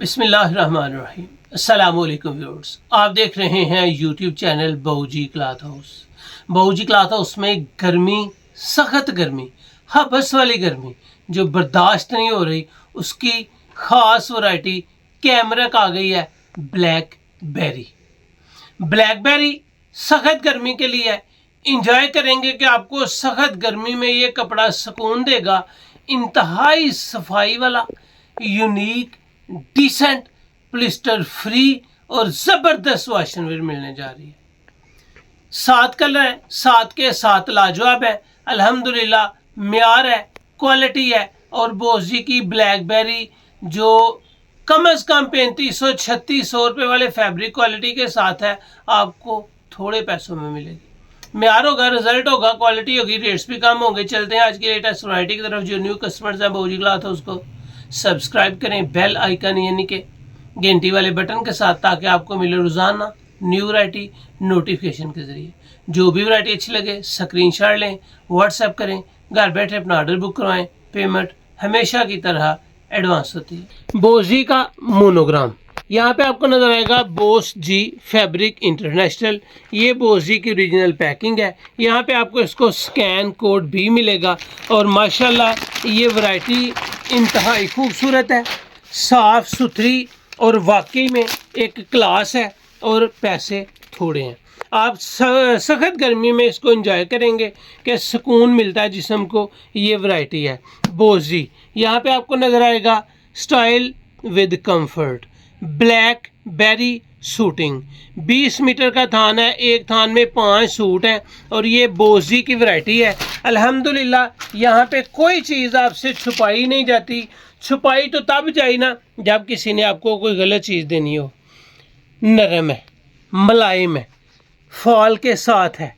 बिस्मिल्लाहिर्रहमानिर्रहीम। अस्सलाम वालेकुम व्यूअर्स, आप देख रहे हैं YouTube channel Bahuji cloth house. Bahuji cloth house में गर्मी, सख्त गर्मी, हबस वाली गर्मी जो बर्दाश्त नहीं हो रही, उसकी ख़ास वैरायटी कैमरक आ गई है। ब्लैकबेरी सख्त गर्मी के लिए है। इंजॉय करेंगे कि आपको सख्त गर्मी में ये कपड़ा सुकून देगा। इंतहाई सफाई वाला, यूनिक, डिसेंट, प्लिस्टर फ्री और ज़बरदस्त वाशनवेयर मिलने जा रही है। 7 कलर है, 7 के 7 लाजवाब है। अल्हम्दुलिल्लाह म्यार है, क्वालिटी है। और बोजी की ब्लैकबेरी जो कम अज़ कम 3500-3600 रुपये वाले फैब्रिक क्वालिटी के साथ है, आपको थोड़े पैसों में मिलेगी। म्यार होगा, रिजल्ट होगा, क्वालिटी होगी, रेट्स भी कम होंगे। चलते हैं आज की लेटेस्ट वैरायटी की तरफ। जो न्यू कस्टमर्स हैं बहूजी क्लॉथ हाउस को सब्सक्राइब करें, बेल आइकन यानी कि घंटी वाले बटन के साथ, ताकि आपको मिले रोज़ाना न्यू वैरायटी नोटिफिकेशन के ज़रिए। जो भी वैरायटी अच्छी लगे स्क्रीनशॉट लें, व्हाट्सएप करें, घर बैठे अपना ऑर्डर बुक करवाएं। पेमेंट हमेशा की तरह एडवांस होती है। बोजी का मोनोग्राम यहाँ पे आपको नजर आएगा, बोस जी फैब्रिक इंटरनेशनल। ये बोजी की ओरिजिनल पैकिंग है। यहाँ पे आपको इसको स्कैन कोड भी मिलेगा। और माशाल्लाह ये वैरायटी इंतहाई खूबसूरत है, साफ़ सुथरी और वाकई में एक क्लास है। और पैसे थोड़े हैं। आप सख्त गर्मी में इसको एंजॉय करेंगे कि सुकून मिलता है जिस्म को। ये वैरायटी है बोजी। यहाँ पे आपको नज़र आएगा style with comfort BlackBerry suiting. 20 metre का थान है, एक थान में 5 सूट हैं। और ये बोजी की वैरायटी है। अल्हम्दुलिल्लाह यहाँ पे कोई चीज़ आपसे छुपाई नहीं जाती। छुपाई तो तब जाए ना जब किसी ने आपको कोई गलत चीज़ देनी हो। नरम है, मुलायम है, फॉल के साथ है,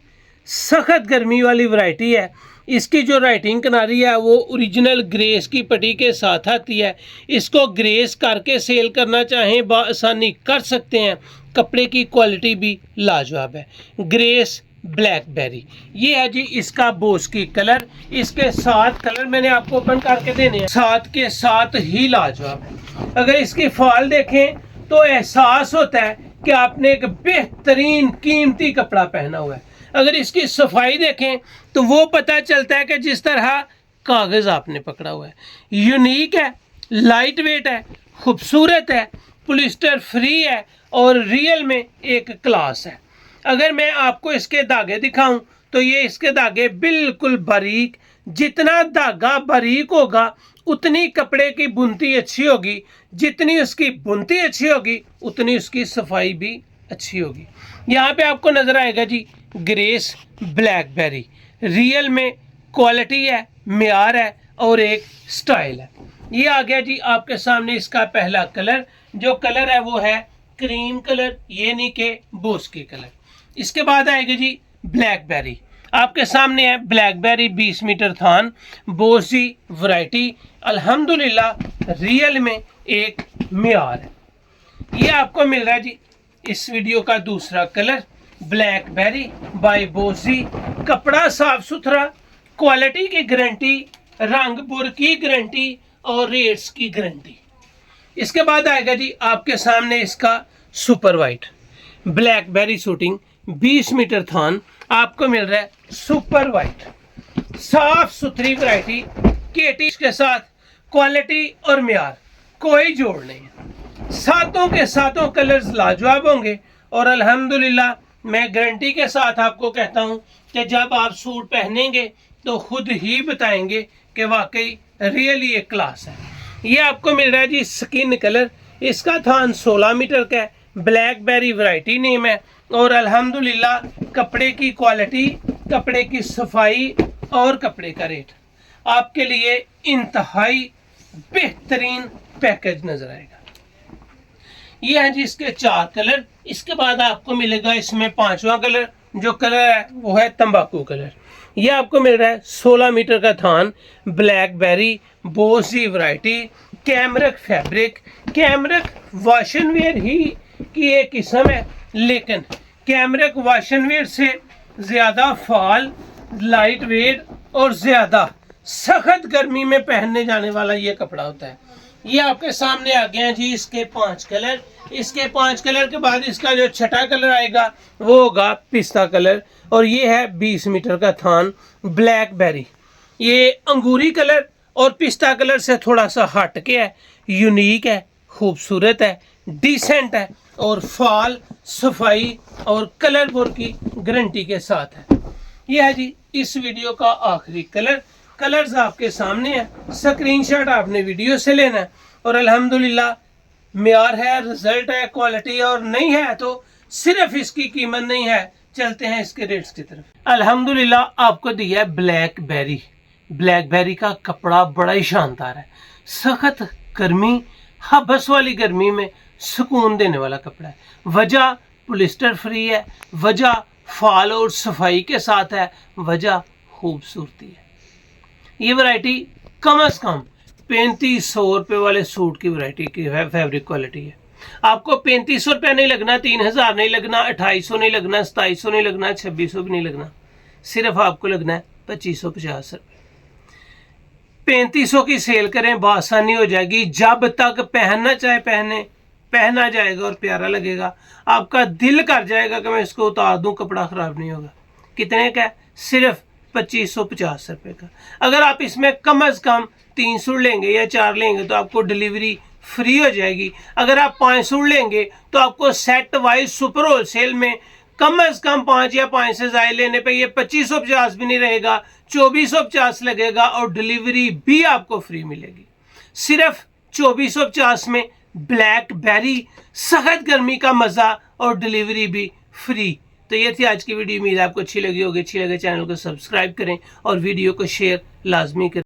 सख्त गर्मी वाली वैरायटी है। इसकी जो राइटिंग किनारी है वो ओरिजिनल ग्रेस की पट्टी के साथ आती है। इसको ग्रेस करके सेल करना चाहें आसानी कर सकते हैं। कपड़े की क्वालिटी भी लाजवाब है। ग्रेस ब्लैकबेरी ये है जी इसका बोस की कलर। इसके 7 कलर मैंने आपको ओपन करके देने हैं, 7 के 7 ही लाजवाब है। अगर इसकी फॉल देखें तो एहसास होता है कि आपने एक बेहतरीन कीमती कपड़ा पहना हुआ है। अगर इसकी सफाई देखें तो वो पता चलता है कि जिस तरह कागज़ आपने पकड़ा हुआ है। यूनिक है, लाइट वेट है, खूबसूरत है, पॉलिस्टर फ्री है और रियल में एक क्लास है। अगर मैं आपको इसके धागे दिखाऊं तो ये इसके धागे बिल्कुल बारीक, जितना धागा बारीक होगा उतनी कपड़े की बुनती अच्छी होगी। जितनी उसकी बुनती अच्छी होगी उतनी उसकी सफाई भी अच्छी होगी। यहाँ पे आपको नज़र आएगा जी ग्रेस ब्लैकबेरी। रियल में क्वालिटी है, म्यार है और एक स्टाइल है। ये आ गया जी आपके सामने इसका पहला कलर। जो कलर है वो है क्रीम कलर, ये नहीं के बोस की कलर। इसके बाद आएगा जी ब्लैकबेरी। आपके सामने है ब्लैकबेरी 20 मीटर थान, बोसी वैरायटी। अल्हम्दुलिल्लाह रियल में एक म्यार है। ये आपको मिल रहा है जी इस वीडियो का दूसरा कलर, ब्लैकबेरी बाय बोसी। कपड़ा साफ सुथरा, क्वालिटी की गारंटी, रंग बुर की गारंटी और रेट्स की गारंटी। इसके बाद आएगा जी आपके सामने इसका super white blackberry shooting 20 metre थान। आपको मिल रहा है सुपर वाइट, साफ सुथरी वैरायटी, केटी के साथ क्वालिटी और म्यार कोई जोड़ नहीं है। 7 के 7 कलर्स लाजवाब होंगे। और अल्हम्दुलिल्लाह मैं गारंटी के साथ आपको कहता हूं कि जब आप सूट पहनेंगे तो खुद ही बताएंगे कि वाकई रियली एक क्लास है। ये आपको मिल रहा है जी स्किन कलर। इसका थान 16 मीटर का है, ब्लैकबेरी वैरायटी नेम है। और अल्हम्दुलिल्लाह कपड़े की क्वालिटी, कपड़े की सफाई और कपड़े का रेट आपके लिए इंतहाई बेहतरीन पैकेज नजर आएगा। ये है जी इसके 4 कलर। इसके बाद आपको मिलेगा इसमें 5वां कलर। जो कलर है वो है तंबाकू कलर। ये आपको मिल रहा है 16 मीटर का थान, blackberry बोसी variety, cambric fabric. Cambric वाशनवेयर ही की एक किस्म है, लेकिन कैमरक वाशनवेयर से ज़्यादा फॉल, लाइट वेट और ज़्यादा सख्त गर्मी में पहनने जाने वाला ये कपड़ा होता है। ये आपके सामने आ गए हैं जी इसके 5 कलर। इसके 5 कलर के बाद इसका जो छठा कलर आएगा वो होगा पिस्ता कलर। और ये है 20 मीटर का थान ब्लैकबेरी। ये अंगूरी कलर और पिस्ता कलर से थोड़ा सा हट के है, यूनिक है, खूबसूरत है, डिसेंट है और फाल सफाई और कलर बोर की गारंटी के साथ है। ये है जी इस वीडियो का आखिरी कलर। कलर्स आपके सामने है, स्क्रीनशॉट आपने वीडियो से लेना है। और अल्हम्दुलिल्लाह मेयार है, रिजल्ट है, क्वालिटी और नहीं है तो सिर्फ इसकी कीमत नहीं है। चलते हैं इसके रेट्स की तरफ। अल्हम्दुलिल्लाह आपको दिया है ब्लैकबेरी। ब्लैकबेरी का कपड़ा बड़ा ही शानदार है, सख्त गर्मी, हबस वाली गर्मी में सुकून देने वाला कपड़ा है। वजह पॉलिस्टर फ्री है, वजह फाल और सफाई के साथ है, वजह खूबसूरती है। ये वैरायटी कम से कम 3500 रुपये वाले सूट की वैरायटी की है, फैब्रिक क्वालिटी है। आपको 3500 रुपये नहीं लगना, 3000 नहीं लगना, 2800 नहीं लगना, 2700 नहीं लगना, 2600 भी नहीं लगना, सिर्फ आपको लगना है 2550 रुपये। 3500 की सेल करें, बआसानी हो जाएगी। जब तक पहनना चाहे पहना जाएगा और प्यारा लगेगा। आपका दिल कर जाएगा कि मैं इसको उतार दूं, कपड़ा खराब नहीं होगा। कितने का? सिर्फ 2550 रुपये का। अगर आप इसमें कम से कम 3 सूट लेंगे या 4 लेंगे तो आपको डिलीवरी फ्री हो जाएगी। अगर आप 5 सूट लेंगे तो आपको सेट वाइज सुपर होलसेल में कम से कम 5 या 5 से ज़्यादा लेने पे ये 2550 भी नहीं रहेगा, 2450 लगेगा और डिलीवरी भी आपको फ्री मिलेगी। सिर्फ 2450 में ब्लैकबेरी, सख्त गर्मी का मज़ा और डिलीवरी भी फ्री। तो ये थी आज की वीडियो। उम्मीद आपको अच्छी लगी होगी। अच्छी लगे चैनल को सब्सक्राइब करें और वीडियो को शेयर लाजमी करें।